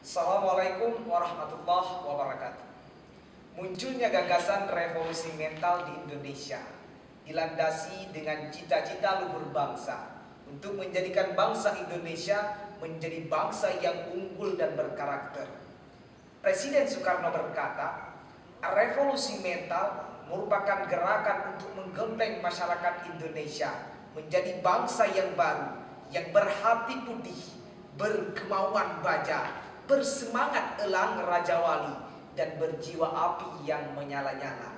Assalamualaikum warahmatullahi wabarakatuh. Munculnya gagasan revolusi mental di Indonesia dilandasi dengan cita-cita luhur bangsa untuk menjadikan bangsa Indonesia menjadi bangsa yang unggul dan berkarakter. Presiden Soekarno berkata, revolusi mental merupakan gerakan untuk menggembleng masyarakat Indonesia menjadi bangsa yang baru, yang berhati putih, berkemauan baja, bersemangat elang Raja Wali, dan berjiwa api yang menyala-nyala.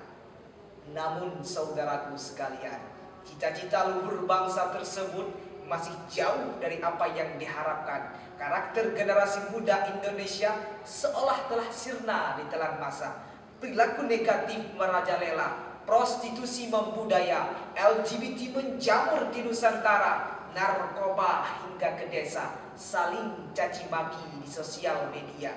Namun saudaraku sekalian, cita-cita luhur bangsa tersebut masih jauh dari apa yang diharapkan. Karakter generasi muda Indonesia seolah telah sirna ditelan masa. Perilaku negatif merajalela, prostitusi membudaya, LGBT menjamur di Nusantara, narkoba hingga ke desa, saling caci maki di sosial media.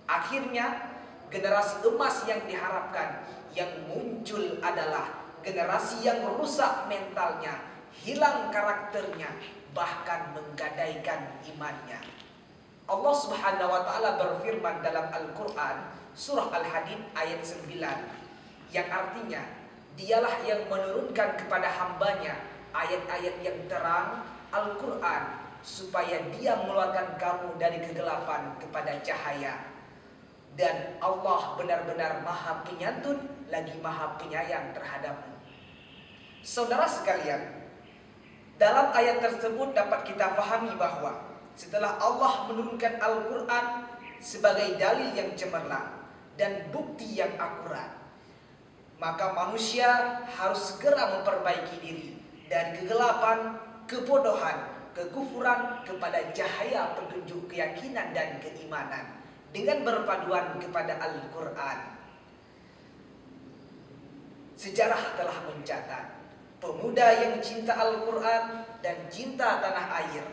Akhirnya generasi emas yang diharapkan yang muncul adalah generasi yang rusak mentalnya, hilang karakternya, bahkan menggadaikan imannya. Allah Subhanahu wa taala berfirman dalam Al-Qur'an surah Al-Hadid ayat 9 yang artinya, dialah yang menurunkan kepada hambanya ayat-ayat yang terang Al-Quran supaya dia mengeluarkan kamu dari kegelapan kepada cahaya. Dan Allah benar-benar maha penyantun lagi maha penyayang terhadapmu. Saudara sekalian, dalam ayat tersebut dapat kita pahami bahwa setelah Allah menurunkan Al-Quran sebagai dalil yang cemerlang dan bukti yang akurat, maka manusia harus segera memperbaiki diri dari kegelapan, kebodohan, kekufuran kepada cahaya petunjuk keyakinan dan keimanan dengan berpaduan kepada Al-Quran. Sejarah telah mencatat pemuda yang cinta Al-Quran dan cinta tanah air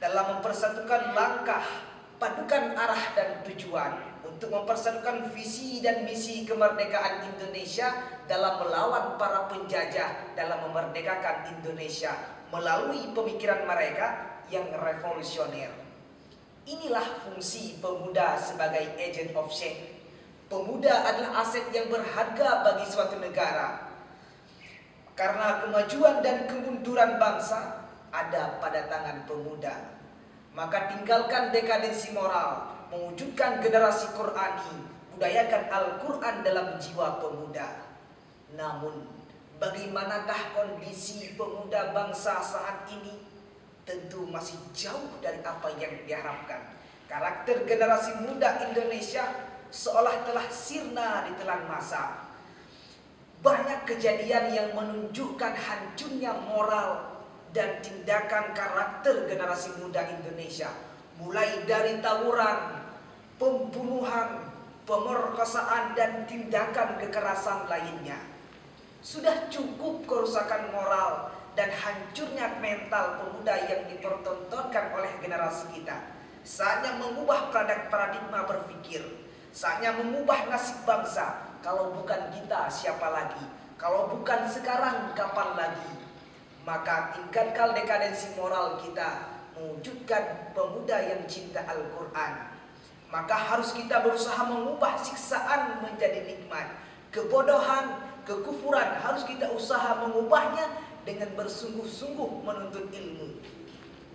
dalam mempersatukan langkah, padukan arah dan tujuan untuk mempersatukan visi dan misi kemerdekaan Indonesia dalam melawan para penjajah dalam memerdekakan Indonesia melalui pemikiran mereka yang revolusioner. Inilah fungsi pemuda sebagai agent of change. Pemuda adalah aset yang berharga bagi suatu negara. Karena kemajuan dan kemunduran bangsa ada pada tangan pemuda. Maka tinggalkan dekadensi moral, mewujudkan generasi Qurani, budayakan Al-Quran dalam jiwa pemuda. Namun, bagaimanakah kondisi pemuda bangsa saat ini? Tentu masih jauh dari apa yang diharapkan. Karakter generasi muda Indonesia seolah telah sirna ditelan masa. Banyak kejadian yang menunjukkan hancurnya moral dan tindakan karakter generasi muda Indonesia, mulai dari tawuran, pembunuhan, pemerkosaan, dan tindakan kekerasan lainnya. Sudah cukup kerusakan moral dan hancurnya mental pemuda yang dipertontonkan oleh generasi kita. Saatnya mengubah paradigma berpikir, saatnya mengubah nasib bangsa. Kalau bukan kita, siapa lagi? Kalau bukan sekarang, kapan lagi? Maka tingkatkan dekadensi moral kita, mewujudkan pemuda yang cinta Al-Quran. Maka harus kita berusaha mengubah siksaan menjadi nikmat. Kebodohan, kekufuran harus kita usaha mengubahnya dengan bersungguh-sungguh menuntut ilmu,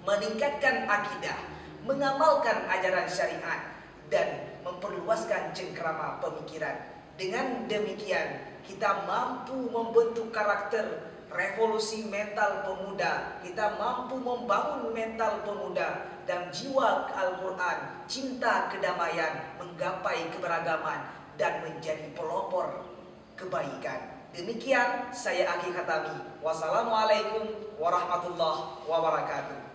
meningkatkan akidah, mengamalkan ajaran syariat, dan memperluaskan cengkrama pemikiran. Dengan demikian, kita mampu membentuk karakter revolusi mental pemuda. Kita mampu membangun mental pemuda dan jiwa Al-Quran, cinta kedamaian, menggapai keberagaman, dan menjadi pelopor kebaikan. Demikian saya Aki Khatami. Wassalamualaikum warahmatullahi wabarakatuh.